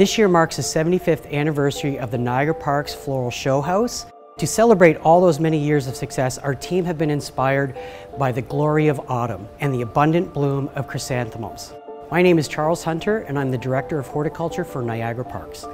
This year marks the 75th anniversary of the Niagara Parks Floral Show House. To celebrate all those many years of success, our team have been inspired by the glory of autumn and the abundant bloom of chrysanthemums. My name is Charles Hunter, and I'm the Director of Horticulture for Niagara Parks.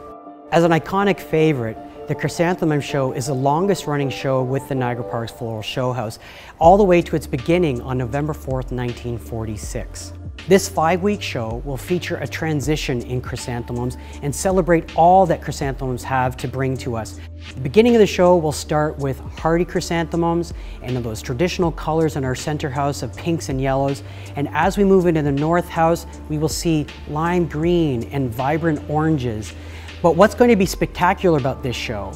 As an iconic favorite, the Chrysanthemum Show is the longest running show with the Niagara Parks Floral Show House, all the way to its beginning on November 4th, 1946. This 5-week show will feature a transition in chrysanthemums and celebrate all that chrysanthemums have to bring to us. The beginning of the show will start with hardy chrysanthemums and those traditional colors in our center house of pinks and yellows. And as we move into the north house, we will see lime green and vibrant oranges. But what's going to be spectacular about this show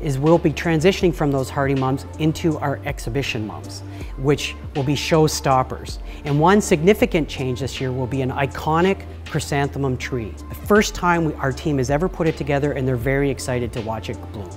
is we'll be transitioning from those hardy mums into our exhibition mums, which will be showstoppers. And one significant change this year will be an iconic chrysanthemum tree. The first time our team has ever put it together, and they're very excited to watch it bloom.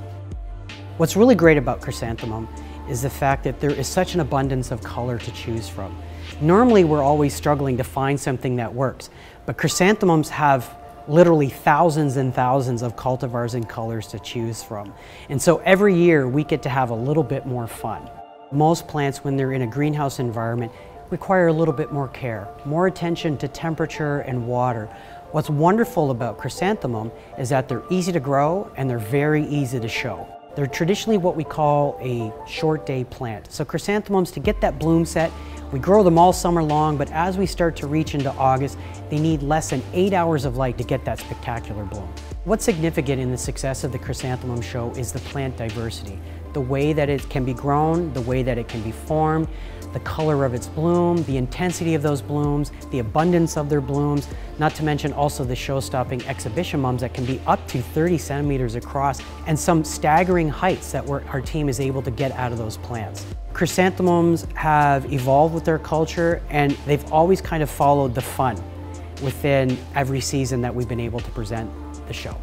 What's really great about chrysanthemum is the fact that there is such an abundance of color to choose from. Normally we're always struggling to find something that works, but chrysanthemums have literally thousands and thousands of cultivars and colors to choose from. And so every year we get to have a little bit more fun. Most plants, when they're in a greenhouse environment, require a little bit more care, more attention to temperature and water. What's wonderful about chrysanthemum is that they're easy to grow and they're very easy to show. They're traditionally what we call a short day plant. So chrysanthemums, to get that bloom set, we grow them all summer long, but as we start to reach into August, they need less than 8 hours of light to get that spectacular bloom. What's significant in the success of the Chrysanthemum Show is the plant diversity. The way that it can be grown, the way that it can be formed, the color of its bloom, the intensity of those blooms, the abundance of their blooms, not to mention also the show-stopping exhibition mums that can be up to 30 centimeters across, and some staggering heights that our team is able to get out of those plants. Chrysanthemums have evolved with their culture, and they've always kind of followed the fun within every season that we've been able to present the show.